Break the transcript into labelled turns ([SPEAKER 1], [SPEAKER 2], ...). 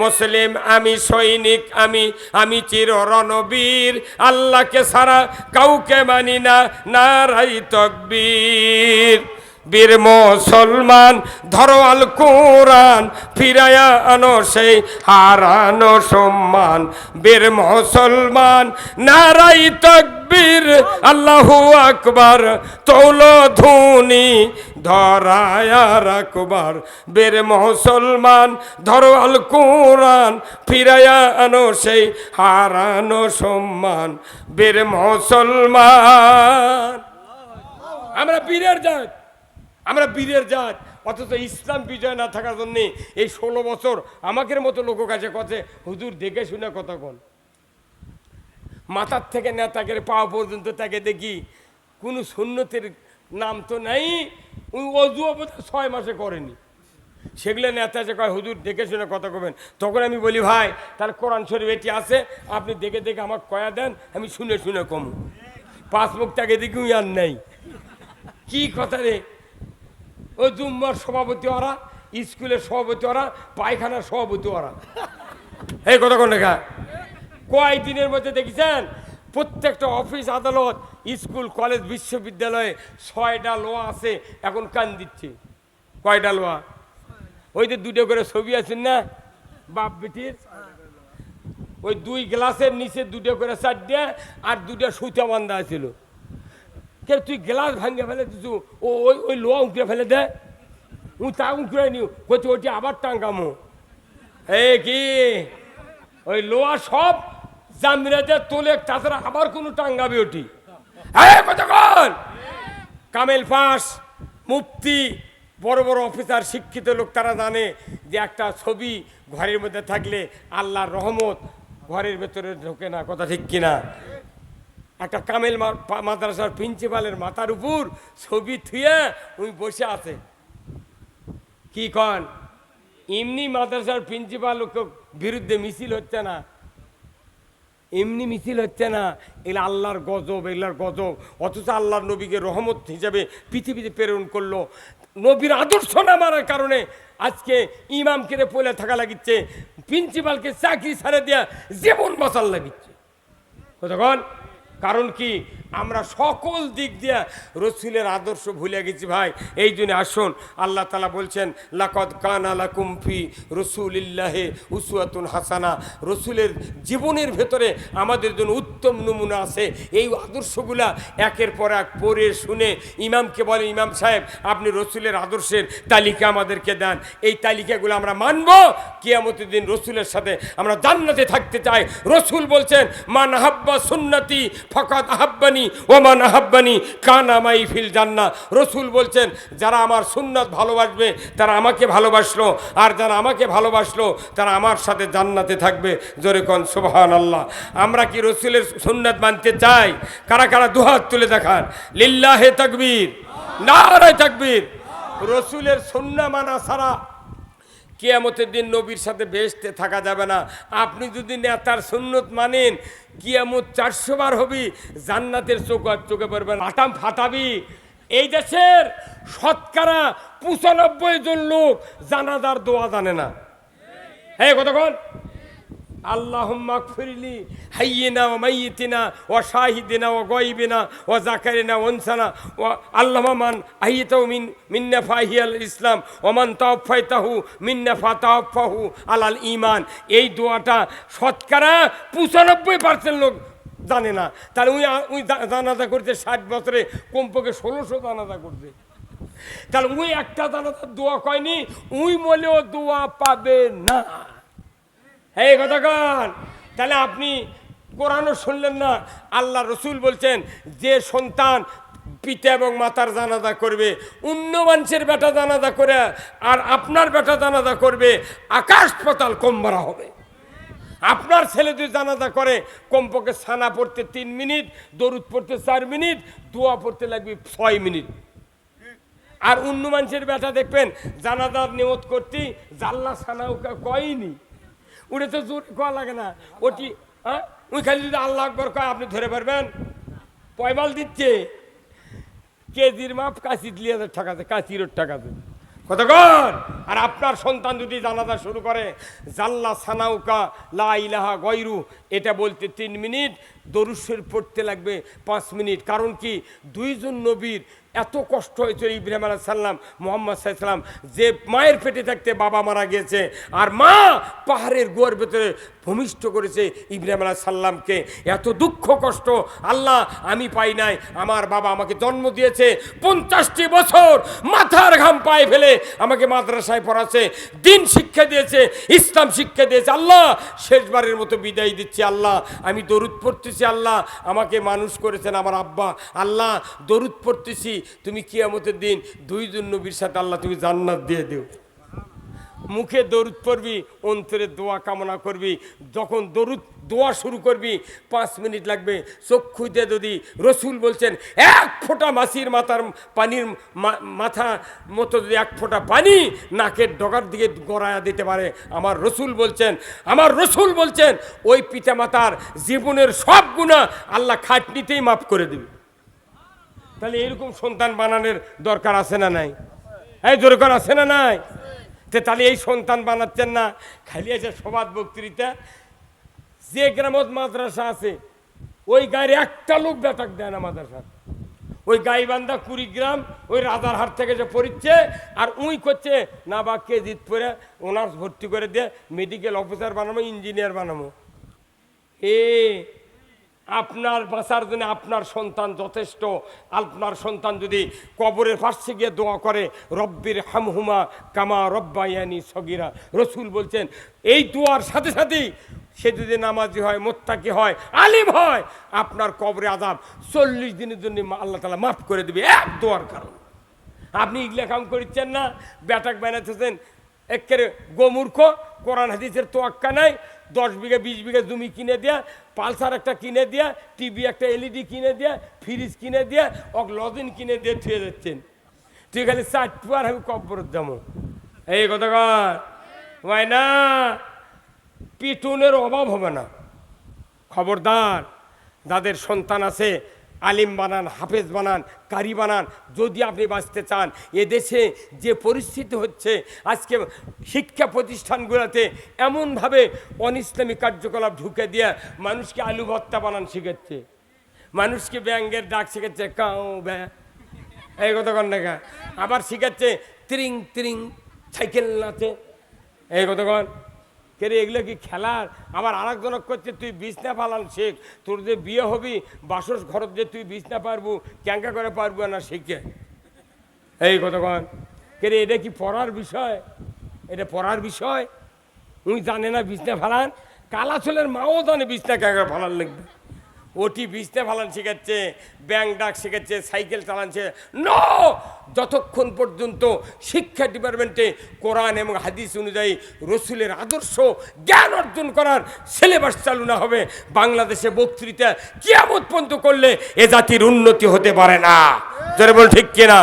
[SPEAKER 1] মুসলিম আমি, সৈনিক আমি, আমি চির রণবীর, আল্লাহকে ছাড়া কাউকে মানি না, নারাই তাকবীর। বীর মুসলমান ধরো আল কোরআন, ফিরায়া আনো সেই হারানো সম্মান। বীর মুসলমান নারাই তাকবীর, আল্লাহু আকবার, তৌলো ধুনি ধরায়া রাখবার। বীর মুসলমান ধরো আল কোরআন, ফিরায়া আনো সেই হারানো সম্মান। বীর মুসলমান, আমরা বীরের জাত, আমরা বীরের জাত, অথচ ইসলাম বিজয় না থাকার জন্যে এই 16 বছর আমাদের মতো লোক কাছে কথা, হুজুর দেখে শুনে কথা কন। মাথার থেকে নেতাকে পাওয়া পর্যন্ত তাকে দেখি কোনো সুন্নতের নাম তো নাই, ওই অজু অবস্থা 6 মাসে করেনি। সেগুলো নেতা যে কয় হুজুর দেখে শুনে কথা কবেন, তখন আমি বলি ভাই তার কোরআন শরীফ এটি আছে, আপনি দেখে দেখে আমাকে কয়া দেন, আমি শুনে শুনে কমু। 5 মুখ তাকে দেখি আর নেই। কি কথা রে, ওই জুম্মার সভাপতি ওরা, স্কুলের সভাপতি ওরা, পায়খানার সভাপতি ওরা। এই কথা কোন লেখা কয় দিনের মধ্যে দেখেছেন প্রত্যেকটা অফিস আদালত স্কুল কলেজ বিশ্ববিদ্যালয়ে 6টা লোয়া আছে, এখন কান দিচ্ছে। কয়টা লোয়া? ওই যে 2টা করে ছবি আছেন না বাপ বেটির, ওই 2 গ্লাসের নিচে 2টা করে 4টে আর 2টা সুতা বান্ধা ছিল। কে তুই গ্লাস ভাঙে ফেলে দিছু, ও ওই ওই লোয়া উঁকড়ে ফেলে দে, ও তা উঁকড়ে নিও, কইতে ওটি আবার টাঙ্গামো। এই কি ওই লোয়া সব জামরাতে তোলে, তাছাড়া আবার কোনো টাঙ্গাবে ওটি। হ্যাঁ কতক্ষণ কামেল পাস, মুফতি, বড় বড় অফিসার, শিক্ষিত লোক তারা জানে যে একটা ছবি ঘরের মধ্যে থাকলে আল্লাহর রহমত ঘরের ভেতরে ঢোকে না, কথা ঠিক কিনা? একটা কামেল মাদ্রাসার প্রিন্সিপালের মাথার উপর ছবি থুয়ে উনি বসে আছে। কি কন, এমনি মাদ্রাসার প্রিন্সিপাল বিরুদ্ধে মিছিল হচ্ছে না, এমনি মিছিল হচ্ছে না, এগুলো আল্লাহর গজব, এগুলার গজব। অথচ আল্লাহর নবীকে রহমত হিসাবে পৃথিবীতে প্রেরণ করলো, নবীর আদর্শ না মারার কারণে আজকে ইমামকে পলে থাকা লাগিচ্ছে, প্রিন্সিপালকে চাকরি ছাড়ে দেওয়া জীবন বাঁচার লাগিচ্ছে। কতক্ষণ কারণ কি আমরা সকল দিক দিয়ে রসুলের আদর্শ ভুলে গেছি ভাই। এই জন্য আসুন, আল্লাহ তাআলা বলছেন লাকাদ কানা লাকুম ফি রাসূলিল্লাহি উসওয়াতুন হাসানা, রসুলের জীবনের ভেতরে আমাদের জন্য উত্তম নমুনা আছে। এই আদর্শগুলা একের পর এক পড়ে শুনে ইমামকে বলে, ইমাম সাহেব আপনি রসুলের আদর্শের তালিকা আমাদেরকে দেন, এই তালিকাগুলো আমরা মানব, কিয়ামতের দিন রসুলের সাথে আমরা জান্নাতে থাকতে চাই। রসুল বলছেন মান আহাব্বা সুন্নতি ফাকাদ আহাব্বানি ওয়া মান আহাব্বানি কানা মাই ফিল জান্নাহ। রসুল বলছেন যারা আমার সুন্নাত ভালোবাসবে তারা আমাকে ভালোবাসলো, আর যারা আমাকে ভালোবাসলো তারা আমার সাথে জান্নাতে থাকবে। জোরে কোন সুবহানাল্লাহ। আমরা কি রসুলের সুন্নাত মানতে চাই? কারা কারা দুহাত তুলে দেখান, লিল্লাহে তাকবীর, নারে তাকবীর। রসুলের সুন্নাত মানা ছাড়া কিয়ামতের দিন নবীর সাথে বেহেশতে থাকা যাবে না। আপনি যদি নেতার সুন্নত মানেন, কিয়ামত 400 বার হবি, জান্নাতের চোখে পড়বে, আটাম ফাটাবি। এই দেশের শতকরা 95 জন লোক জানাজার দোয়া জানে না। হ্যাঁ কতক্ষণ আল্লাহুম্মা গফিরলি হাইয়িনা ওয়া মাইয়িতিনা ওয়া শাহিদিনা ওয়া গায়বিনা ওয়া যাকারিনা ওয়া উনসানা ওয়া আল্লাহুম্মা মান আহইয়াতাহু মিন নাফাহিয়াল ইসলাম ওয়া মান তাওফাইতাহু মিন নাফাতাওফাহু আলাল ঈমান। এই দোয়াটা শতকরা 95% লোক জানে না। তাহলে উই জানাজা করতে 60 বছরে কমপক্ষে 1600 জানাজা করতে, তাহলে উই একটা জানাজার দোয়া কয়নি, উই বলেও দোয়া পাবে না। এই কথা কন। তাহলে আপনি কোরআনও শুনলেন না। আল্লাহ রসুল বলছেন যে সন্তান পিতা এবং মাতার জানাজা করবে, অন্য মানুষের বেটা জানাজা করে আর আপনার বেটা জানাজা করবে, আকাশ পাতাল কম বাড়া হবে। আপনার ছেলে যদি জানাজা করে কমপক্ষে সানা পড়তে 3 মিনিট, দরুদ পড়তে 4 মিনিট, দোয়া পড়তে লাগবে 6 মিনিট। আর অন্য মানুষের বেটা দেখবেন জানাজার নিয়ত করতে জাল্লা সানা কয়নি, ওটা তো জোর কোয়া লাগে না। ওটি ওই খালি যদি আল্লাহ আকবর কয় আপনি ধরে পারবেন। পয়মাল দিচ্ছে কেজির মাপ, কাশি 2000 টাকাতে, কাশির টাকাতে কতক্ষণ? আর আপনার সন্তান যদি জানাজা শুরু করে জাল্লা সানাউকা লা ইলাহা গয়রু, এটা বলতে 3 মিনিট, দরুদ শরীফ পড়তে লাগবে 5 মিনিট। কারণ কি, দুইজন নবীর এত কষ্ট হয়েছিল, ইব্রাহিম আলাইহিস সালাম, মুহাম্মদ সাল্লাল্লাহু আলাইহি সাল্লাম, যে মায়ের পেটে থাকতে বাবা মারা গিয়েছে, আর মা পাহাড়ের গুহার ভেতরে ভূমিষ্ঠ করেছে ইব্রাহিম আলাইহিস সালামকে। এত দুঃখ কষ্ট আল্লাহ আমি পাই নাই, আমার বাবা আমাকে জন্ম দিয়েছে, 50টি বছর মাথার ঘাম পায়ে ফেলে আমাকে মাদ্রাসায় পড়াচ্ছে, দিন শিক্ষা দিয়েছে, ইসলাম শিক্ষা দিয়েছে। আল্লাহ শেষবারের মতো বিদায় দিচ্ছি, আল্লাহ আমি দরুদ পড়তেছি, আল্লাহ আমাকে মানুষ করেছেন আমার আব্বা, আল্লাহ দরুদ পড়তেছি, তুমি কিয়ামতের দিন দুইজন নবীর সাথে আল্লাহ তুমি জান্নাত দিয়ে দিও। মুখে দরুদ পড়বি, অন্তরে দোয়া কামনা করবি। যখন দরুদ দোয়া শুরু করবি 5 মিনিট লাগবে। চক্ষুতে যদি রসুল বলছেন 1 ফোঁটা মাছির মাথার পানির মাথা মতো যদি 1 ফোঁটা পানি নাকের ডগার দিকে গড়ায়া দিতে পারে, আমার রসুল বলছেন ওই পিতা মাতার জীবনের সব গুনাহ আল্লাহ খাটনিতেই মাফ করে দেবে। তাহলে এরকম সন্তান বানানোর দরকার আছে না নাই? এই দরকার আছে না নাই? তাহলে এই সন্তান বানাচ্ছেন না, খালি আছে সবাদ বক্তৃতা। যে গ্রামত মাদ্রাসা আছে ওই গায়ের একটা লোক বেটাক দেয় না মাদ্রাসা। ওই গাইবান্ধা কুড়িগ্রাম ওই রাজারহাট থেকে যে পড়িচ্ছে, আর উই করছে না বা কেজিত পরে অনার্স ভর্তি করে দিয়ে মেডিকেল অফিসার বানাবো, ইঞ্জিনিয়ার বানাবো। আপনার বাঁচার জন্য আপনার সন্তান যথেষ্ট। আপনার সন্তান যদি কবরের পাশে গিয়ে দোয়া করে রব্বির হামহুমা কামা রব্বায়ানি সগীরা, রসুল বলছেন এই দোয়ার সাথে সাথেই সে যদি নামাজি হয়, মোত্তাকি হয়, আলিম হয়, আপনার কবরে আযাব 40 দিনের জন্য আল্লাহ তাআলা মাফ করে দেবে এক দোয়ার কারণ। আপনি ইগলা কাম করছেন না, বেটাক বানাইতেছেন একেবারে গোমূর্খ, কোরআন হাদিসের তোয়াক্কা নাই। 10 বিঘা 20 বিঘা জমি কিনে দেয়া, পালসার একটা কিনে দেয়া, টিভি একটা LED কিনে দেয়া, ফ্রিজ কিনে দেয়া, লজিন কিনে দিয়ে থুয়ে যাচ্ছেন। তুই খালি 4 আর আমি কবর যাবো, এই কথা হয় না। পিটুনের অভাব হবে না। খবরদার, যাদের সন্তান আছে আলিম বানান, হাফেজ বানান, কারি বানান। যদি আপনি বাঁচতে চান, এদেশে যে পরিস্থিতি হচ্ছে আজকে শিক্ষা প্রতিষ্ঠানগুলোতে এমনভাবে অনিসলামী কার্যকলাপ ঢুকে দিয়ে মানুষকে আলু ভর্তা বানান শিখাচ্ছে, মানুষকে ব্যাঙ্গের ডাক শিখাচ্ছে কাউ ব্যা, এই কথা কন দেখা। আবার শিখাচ্ছে ত্রিং ত্রিং সাইকেল নাচে, এই কথা কন কে রে, এগুলো কি খেলার? আবার আরেকজনক করছে তুই বিছনা ফালান শেখ, তোর যে বিয়ে হবি বাসস ঘরত যে তুই বিছনা পারবো, ক্যাঙ্কা করে পারবো না শিখে, এই কতক্ষণ কে রে, এটা কি পড়ার বিষয়? এটা পড়ার বিষয়? উনি জানে না বিছনা ফালান? কালা ছেলের মাও জানে বিছনা ক্যাঙ্কা ফালান লাগবে। ওটি বিছনা ফালান শেখাচ্ছে, ব্যাং ডাক শেখাচ্ছে, সাইকেল চালাচ্ছে। নো, যতক্ষণ পর্যন্ত শিক্ষা ডিপার্টমেন্টে কোরআন এবং হাদিস অনুযায়ী রসুলের আদর্শ জ্ঞান অর্জন করার সিলেবাস চালু না হবে, বাংলাদেশে বক্তৃতা কিয়ামত পর্যন্ত করলে এ জাতির উন্নতি হতে পারে না। জোরে বল ঠিক কিনা?